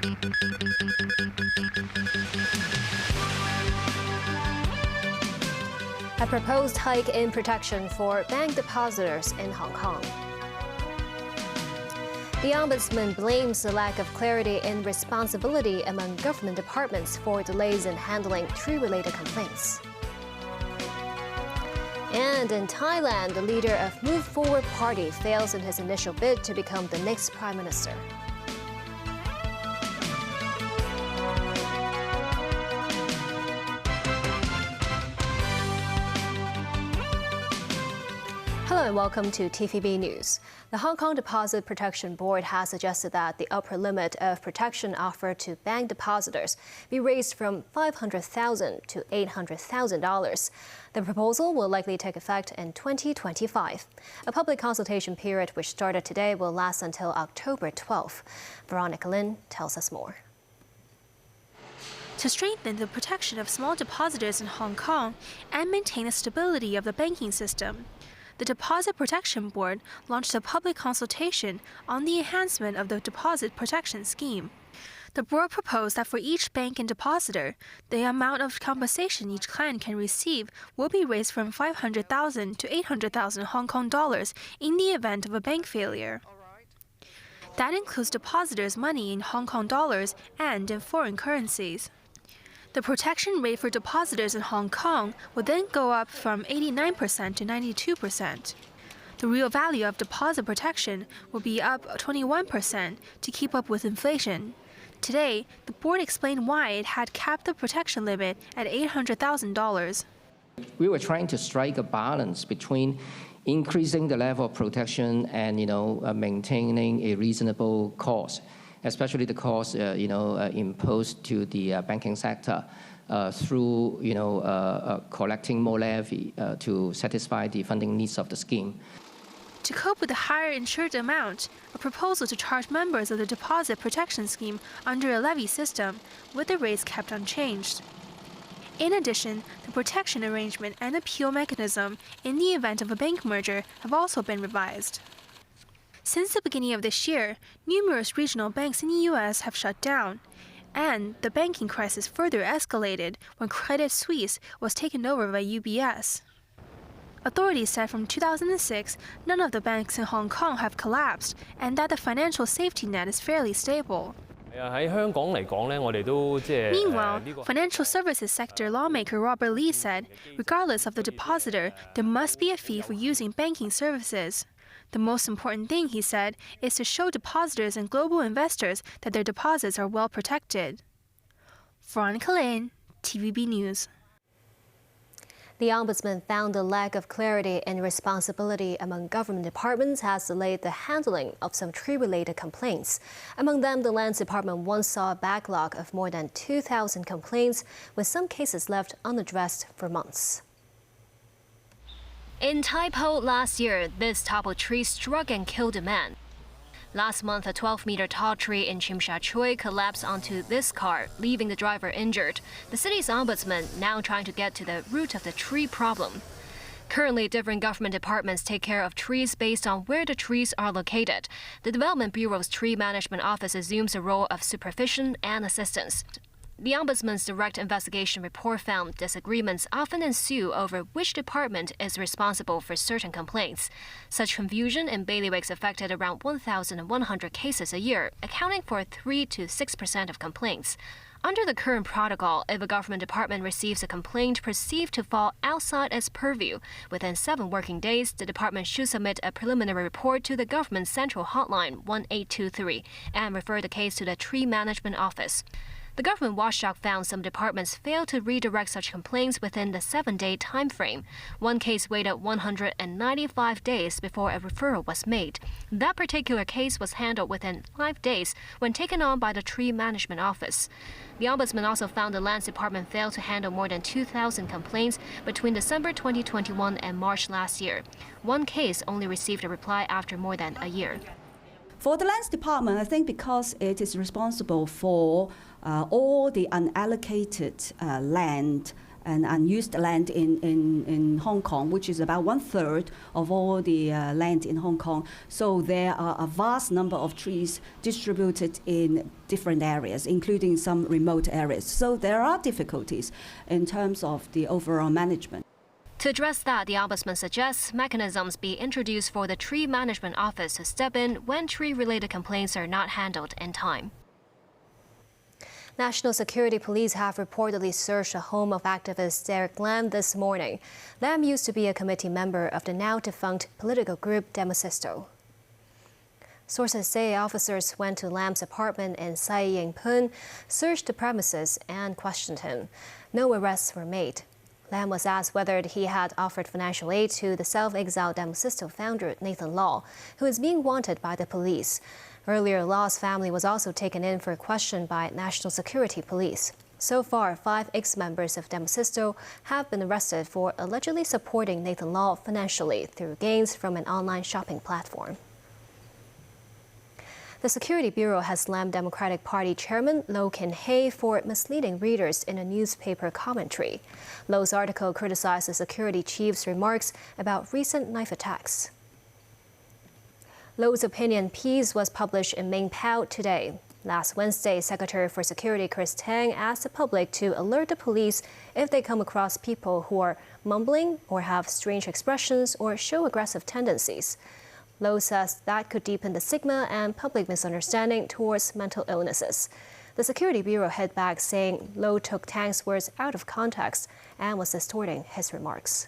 A proposed hike in protection for bank depositors in Hong Kong. The Ombudsman blames the lack of clarity and responsibility among government departments for delays in handling tree-related complaints. And in Thailand, the leader of Move Forward Party fails in his initial bid to become the next prime minister. Hello and welcome to TVB News. The Hong Kong Deposit Protection Board has suggested that the upper limit of protection offered to bank depositors be raised from $500,000 to $800,000. The proposal will likely take effect in 2025. A public consultation period which started today will last until October 12th. Veronica Lin tells us more. To strengthen the protection of small depositors in Hong Kong and maintain the stability of the banking system, the Deposit Protection Board launched a public consultation on the enhancement of the deposit protection scheme. The board proposed that for each bank and depositor, the amount of compensation each client can receive will be raised from 500,000 to 800,000 Hong Kong dollars in the event of a bank failure. That includes depositors' money in Hong Kong dollars and in foreign currencies. The protection rate for depositors in Hong Kong will then go up from 89% to 92%. The real value of deposit protection will be up 21% to keep up with inflation. Today, the board explained why it had capped the protection limit at $800,000. We were trying to strike a balance between increasing the level of protection and maintaining a reasonable cost, especially the cost imposed to the banking sector through collecting more levy to satisfy the funding needs of the scheme. To cope with the higher insured amount, a proposal to charge members of the deposit protection scheme under a levy system, with the rates kept unchanged. In addition, the protection arrangement and appeal mechanism in the event of a bank merger have also been revised. Since the beginning of this year, numerous regional banks in the U.S. have shut down, and the banking crisis further escalated when Credit Suisse was taken over by UBS. Authorities said from 2006, none of the banks in Hong Kong have collapsed, and that the financial safety net is fairly stable. Meanwhile, financial services sector lawmaker Robert Lee said, regardless of the depositor, there must be a fee for using banking services. The most important thing, he said, is to show depositors and global investors that their deposits are well protected. Veronica Lin, TVB News. The Ombudsman found the lack of clarity and responsibility among government departments has delayed the handling of some tree-related complaints. Among them, the Lands Department once saw a backlog of more than 2,000 complaints, with some cases left unaddressed for months. In Tai Po last year, this toppled tree struck and killed a man. Last month, a 12-meter tall tree in Tsim Sha Tsui collapsed onto this car, leaving the driver injured. The city's ombudsman now trying to get to the root of the tree problem. Currently, different government departments take care of trees based on where the trees are located. The Development Bureau's Tree Management Office assumes a role of supervision and assistance. The Ombudsman's direct investigation report found disagreements often ensue over which department is responsible for certain complaints. Such confusion in bailiwicks affected around 1,100 cases a year, accounting for 3 to 6% of complaints. Under the current protocol, if a government department receives a complaint perceived to fall outside its purview, within 7 working days, the department should submit a preliminary report to the government central hotline 1823 and refer the case to the Tree Management Office. The government watchdog found some departments failed to redirect such complaints within the 7-day time frame. One case waited 195 days before a referral was made. That particular case was handled within 5 days when taken on by the Tree Management Office. The Ombudsman also found the Lands Department failed to handle more than 2,000 complaints between December 2021 and March last year. One case only received a reply after more than a year. For the Lands Department, I think because it is responsible for all the unallocated land and unused land in Hong Kong, which is about 1/3 of all the land in Hong Kong. So there are a vast number of trees distributed in different areas, including some remote areas. So there are difficulties in terms of the overall management. To address that, the Ombudsman suggests mechanisms be introduced for the Tree Management Office to step in when tree-related complaints are not handled in time. National Security Police have reportedly searched the home of activist Derek Lam this morning. Lam used to be a committee member of the now-defunct political group Demosisto. Sources say officers went to Lam's apartment in Sai Ying Pun, searched the premises, and questioned him. No arrests were made. Lam was asked whether he had offered financial aid to the self-exiled Demosisto founder Nathan Law, who is being wanted by the police. Earlier, Law's family was also taken in for a question by National Security Police. So far, 5 ex-members of Demosisto have been arrested for allegedly supporting Nathan Law financially through gains from an online shopping platform. The Security Bureau has slammed Democratic Party Chairman Low Kin-hei for misleading readers in a newspaper commentary. Low's article criticized the security chief's remarks about recent knife attacks. Low's opinion piece was published in Main Pao today. Last Wednesday, Secretary for Security Chris Tang asked the public to alert the police if they come across people who are mumbling or have strange expressions or show aggressive tendencies. Low says that could deepen the stigma and public misunderstanding towards mental illnesses. The Security Bureau hit back, saying Low took Tang's words out of context and was distorting his remarks.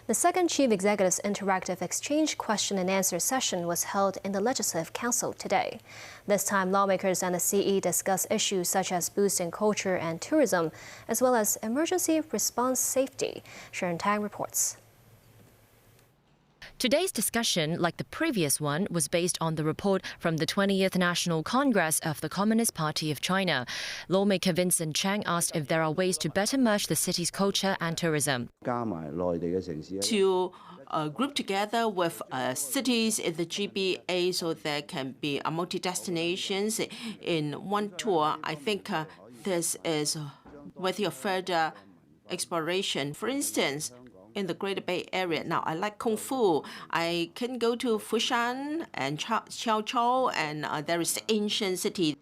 The second Chief Executive's interactive exchange question and answer session was held in the Legislative Council today. This time, lawmakers and the CE discussed issues such as boosting culture and tourism, as well as emergency response safety. Sharon Tang reports. Today's discussion, like the previous one, was based on the report from the 20th National Congress of the Communist Party of China. Lawmaker Vincent Chang asked if there are ways to better merge the city's culture and tourism. To group together with cities in the GBA so there can be multi-destinations in one tour, I think this is worthy of further exploration. For instance, in the Greater Bay Area. Now, I like Kung Fu. I can go to Fushan and Chaozhou, and there is the ancient city.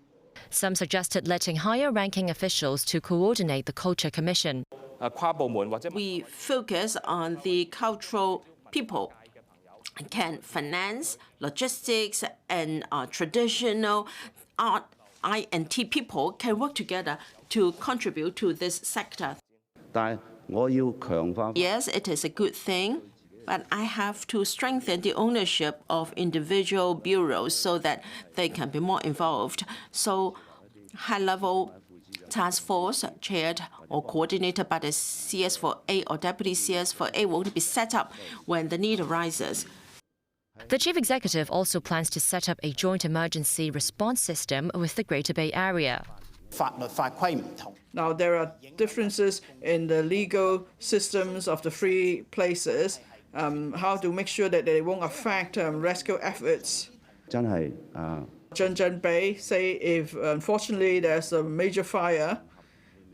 Some suggested letting higher-ranking officials to coordinate the Culture Commission. We focus on the cultural people, can finance, logistics, and traditional art, I&T people can work together to contribute to this sector. Yes, it is a good thing, but I have to strengthen the ownership of individual bureaus so that they can be more involved. So high-level task force chaired or coordinated by the CS4A or Deputy CS4A will be set up when the need arises. The chief executive also plans to set up a joint emergency response system with the Greater Bay Area. Now, there are differences in the legal systems of the three places, how to make sure that they won't affect rescue efforts. Zhenzhen Bay, say if unfortunately there's a major fire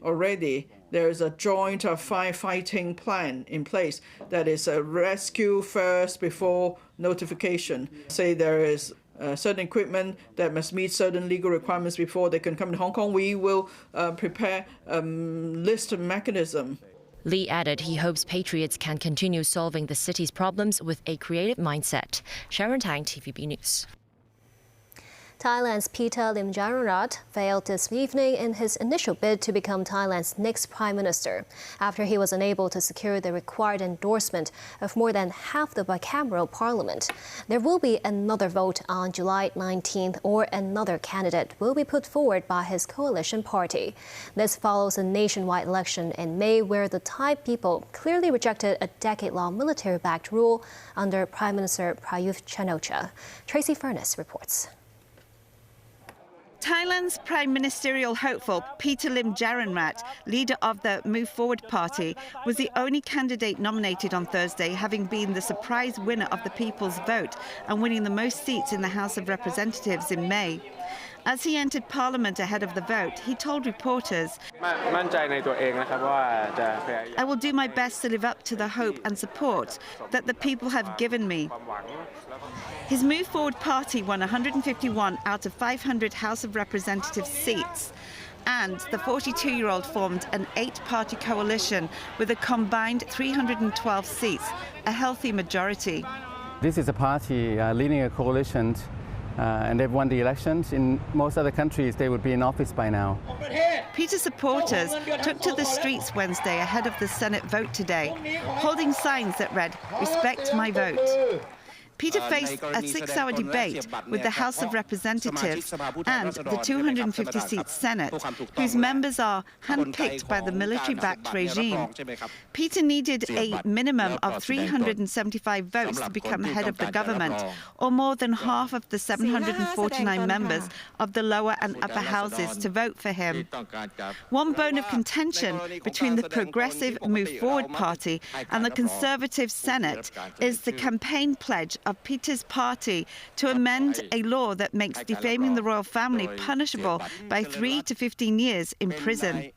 already, there is a joint firefighting plan in place that is a rescue first before notification. Say there is certain equipment that must meet certain legal requirements before they can come to Hong Kong. We will prepare a list mechanism. Lee added he hopes patriots can continue solving the city's problems with a creative mindset. Sharon Tang, TVB News. Thailand's Peter Limjaroenrat failed this evening in his initial bid to become Thailand's next prime minister, after he was unable to secure the required endorsement of more than half the bicameral parliament. There will be another vote on July 19th, or another candidate will be put forward by his coalition party. This follows a nationwide election in May where the Thai people clearly rejected a decade-long military-backed rule under Prime Minister Prayut Chan-o-cha. Tracy Furness reports. Thailand's prime ministerial hopeful Peter Limjaroenrat, leader of the Move Forward party, was the only candidate nominated on Thursday, having been the surprise winner of the people's vote and winning the most seats in the House of Representatives in May. As he entered Parliament ahead of the vote, he told reporters, "I will do my best to live up to the hope and support that the people have given me." His Move Forward party won 151 out of 500 House of Representatives seats, and the 42-year-old formed an 8-party coalition with a combined 312 seats, a healthy majority. This is a party leading a coalition, and they've won the elections. In most other countries, they would be in office by now. Peter's supporters took to the streets Wednesday ahead of the Senate vote today, holding signs that read, "Respect my vote." Peter faced a 6-hour debate with the House of Representatives and the 250-seat Senate, whose members are handpicked by the military-backed regime. Peter needed a minimum of 375 votes to become head of the government, or more than half of the 749 members of the lower and upper houses to vote for him. One bone of contention between the progressive Move Forward party and the Conservative Senate is the campaign pledge of Peter's party to amend a law that makes defaming the royal family punishable by 3 to 15 years in prison.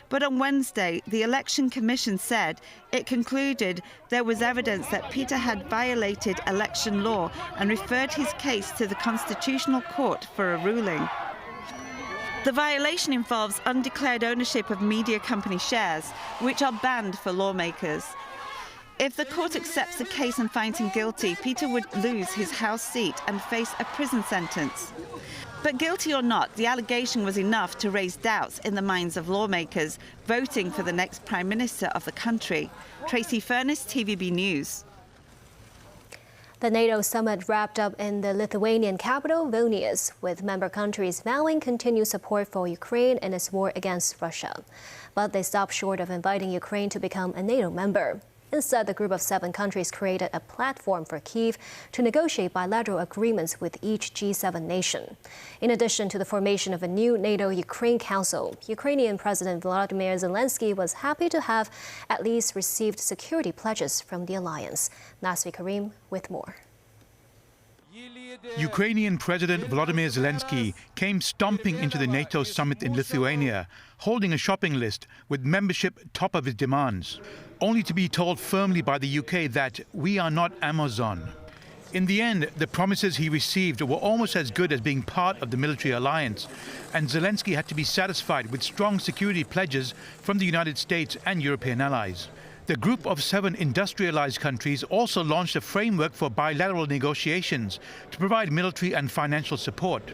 But on Wednesday, the Election Commission said it concluded there was evidence that Peter had violated election law and referred his case to the Constitutional Court for a ruling. The violation involves undeclared ownership of media company shares, which are banned for lawmakers. If the court accepts the case and finds him guilty, Peter would lose his House seat and face a prison sentence. But guilty or not, the allegation was enough to raise doubts in the minds of lawmakers voting for the next Prime Minister of the country. Tracy Furness, TVB News. The NATO summit wrapped up in the Lithuanian capital, Vilnius, with member countries vowing continued support for Ukraine in its war against Russia. But they stopped short of inviting Ukraine to become a NATO member. Instead, the group of 7 countries created a platform for Kyiv to negotiate bilateral agreements with each G7 nation. In addition to the formation of a new NATO-Ukraine Council, Ukrainian President Volodymyr Zelensky was happy to have at least received security pledges from the alliance. Nasvi Karim with more. Ukrainian President Volodymyr Zelensky came stomping into the NATO summit in Lithuania, holding a shopping list with membership top of his demands, only to be told firmly by the UK that we are not Amazon. In the end, the promises he received were almost as good as being part of the military alliance, and Zelensky had to be satisfied with strong security pledges from the United States and European allies. The group of 7 industrialized countries also launched a framework for bilateral negotiations to provide military and financial support.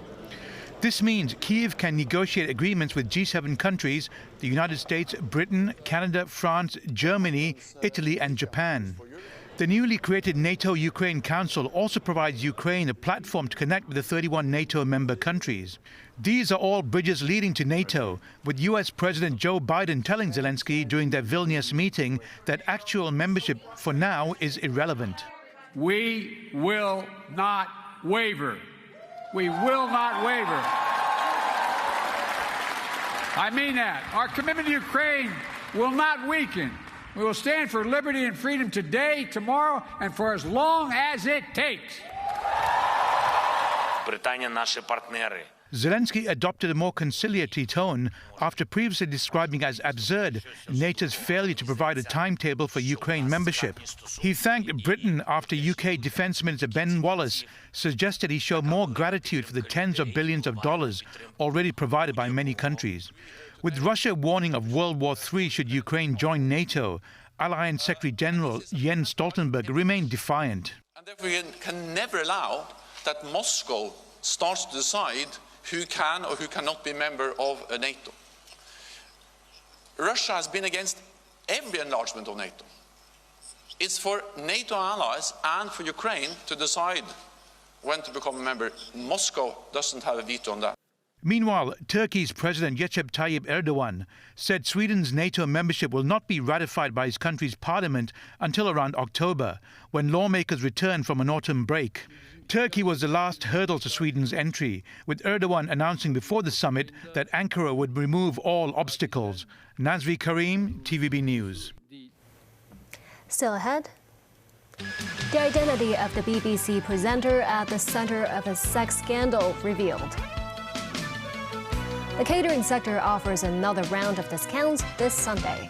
This means Kyiv can negotiate agreements with G7 countries, the United States, Britain, Canada, France, Germany, Italy and Japan. The newly created NATO-Ukraine Council also provides Ukraine a platform to connect with the 31 NATO member countries. These are all bridges leading to NATO, with US President Joe Biden telling Zelensky during their Vilnius meeting that actual membership for now is irrelevant. We will not waver. We will not waver. I mean that. Our commitment to Ukraine will not weaken. We will stand for liberty and freedom today, tomorrow, and for as long as it takes. Zelensky adopted a more conciliatory tone after previously describing as absurd NATO's failure to provide a timetable for Ukraine membership. He thanked Britain after UK Defence Minister Ben Wallace suggested he show more gratitude for the tens of billions of dollars already provided by many countries. With Russia warning of World War III should Ukraine join NATO, Alliance Secretary General Jens Stoltenberg remained defiant. And therefore we can never allow that Moscow starts to decide who can or who cannot be a member of NATO. Russia has been against every enlargement of NATO. It's for NATO allies and for Ukraine to decide when to become a member. Moscow doesn't have a veto on that. Meanwhile, Turkey's President Recep Tayyip Erdogan said Sweden's NATO membership will not be ratified by his country's parliament until around October, when lawmakers return from an autumn break. Turkey was the last hurdle to Sweden's entry, with Erdogan announcing before the summit that Ankara would remove all obstacles. Nazvi Karim, TVB News. Still ahead. The identity of the BBC presenter at the center of a sex scandal revealed. The catering sector offers another round of discounts this Sunday.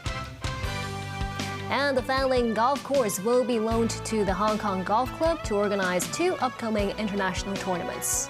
And the Fanling Golf Course will be loaned to the Hong Kong Golf Club to organize 2 upcoming international tournaments.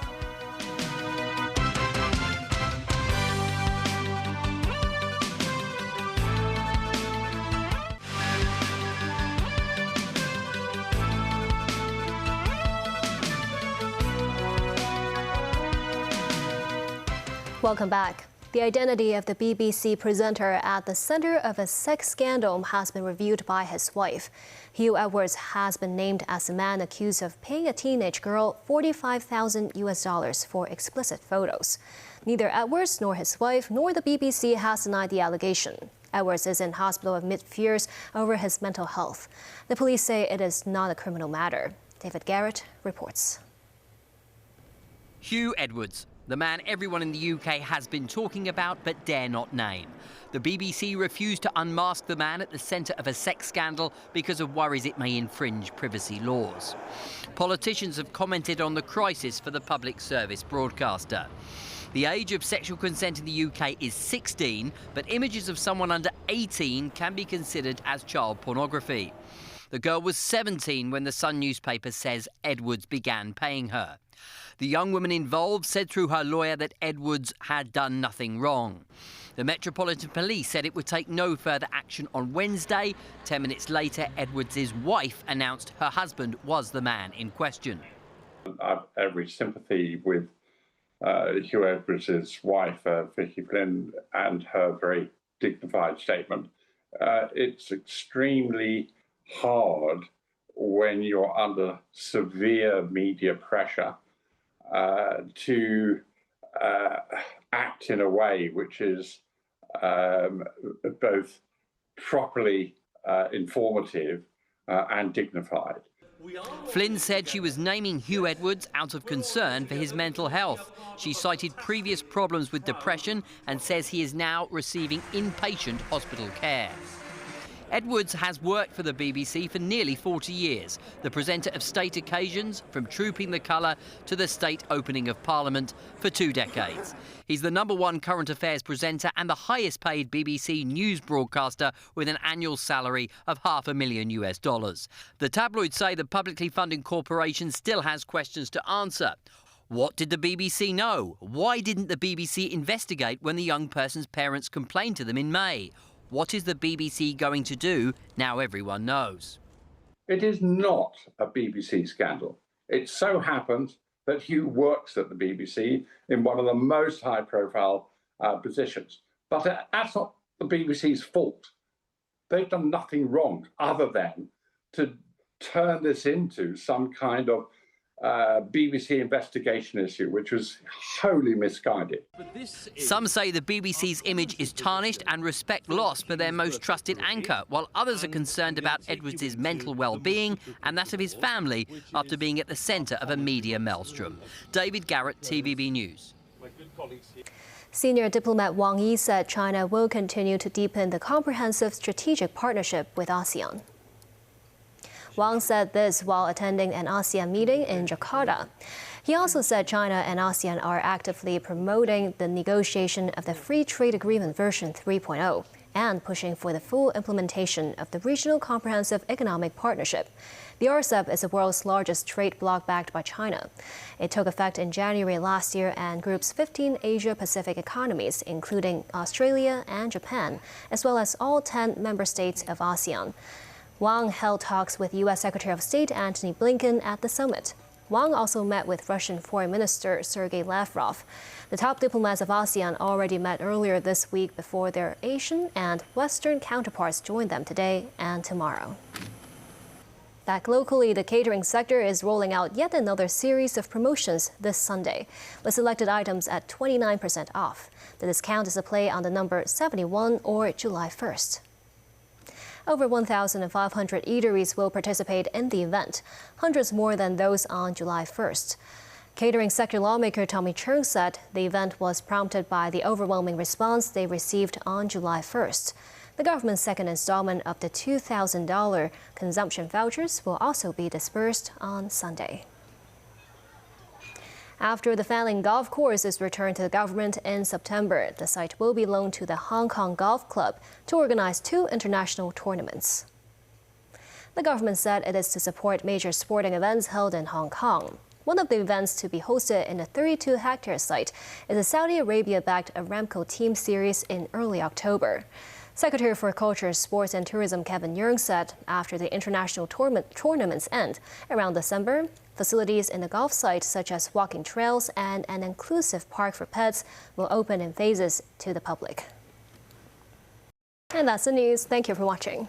Welcome back. The identity of the BBC presenter at the center of a sex scandal has been revealed by his wife. Hugh Edwards has been named as the man accused of paying a teenage girl $45,000 for explicit photos. Neither Edwards nor his wife nor the BBC has denied the allegation. Edwards is in hospital amid fears over his mental health. The police say it is not a criminal matter. David Garrett reports. Hugh Edwards, the man everyone in the UK has been talking about but dare not name. The BBC refused to unmask the man at the centre of a sex scandal because of worries it may infringe privacy laws. Politicians have commented on the crisis for the public service broadcaster. The age of sexual consent in the UK is 16, but images of someone under 18 can be considered as child pornography. The girl was 17 when the Sun newspaper says Edwards began paying her. The young woman involved said through her lawyer that Edwards had done nothing wrong. The Metropolitan Police said it would take no further action on Wednesday. 10 minutes later, Edwards' wife announced her husband was the man in question. I have every sympathy with Hugh Edwards' wife, Vicky Flynn, and her very dignified statement. It's extremely hard when you're under severe media pressure to act in a way which is both properly informative and dignified. Flynn said she was naming Hugh Edwards out of concern for his mental health. She cited previous problems with depression and says he is now receiving inpatient hospital care. Edwards has worked for the BBC for nearly 40 years, the presenter of state occasions, from Trooping the Colour to the state opening of Parliament, for 2 decades. He's the #1 current affairs presenter and the highest paid BBC news broadcaster with an annual salary of $500,000. The tabloids say the publicly funded corporation still has questions to answer. What did the BBC know? Why didn't the BBC investigate when the young person's parents complained to them in May? What is the BBC going to do now everyone knows? It is not a BBC scandal. It so happens that Hugh works at the BBC in one of the most high-profile positions. But that's not the BBC's fault. They've done nothing wrong other than to turn this into some kind of BBC investigation issue, which was wholly misguided. Some say the BBC's image is tarnished and respect lost for their most trusted anchor, while others are concerned about Edwards' mental well-being and that of his family after being at the centre of a media maelstrom. David Garrett, TVB News. Senior diplomat Wang Yi said China will continue to deepen the comprehensive strategic partnership with ASEAN. Wang said this while attending an ASEAN meeting in Jakarta. He also said China and ASEAN are actively promoting the negotiation of the Free Trade Agreement version 3.0 and pushing for the full implementation of the Regional Comprehensive Economic Partnership. The RCEP is the world's largest trade bloc backed by China. It took effect in January last year and groups 15 Asia-Pacific economies, including Australia and Japan, as well as all 10 member states of ASEAN. Wang held talks with U.S. Secretary of State Antony Blinken at the summit. Wang also met with Russian Foreign Minister Sergei Lavrov. The top diplomats of ASEAN already met earlier this week before their Asian and Western counterparts join them today and tomorrow. Back locally, the catering sector is rolling out yet another series of promotions this Sunday, with selected items at 29% off. The discount is a play on the number 71 or July 1st. Over 1,500 eateries will participate in the event, hundreds more than those on July 1st. Catering sector lawmaker Tommy Chung said the event was prompted by the overwhelming response they received on July 1st. The government's second installment of the $2,000 consumption vouchers will also be dispersed on Sunday. After the Fanling Golf Course is returned to the government in September, the site will be loaned to the Hong Kong Golf Club to organize 2 international tournaments. The government said it is to support major sporting events held in Hong Kong. One of the events to be hosted in the 32-hectare site is the Saudi Arabia-backed Aramco Team Series in early October. Secretary for Culture, Sports and Tourism Kevin Yeung said after the international tournaments end around December, facilities in the golf site such as walking trails and an inclusive park for pets will open in phases to the public. And that's the news. Thank you for watching.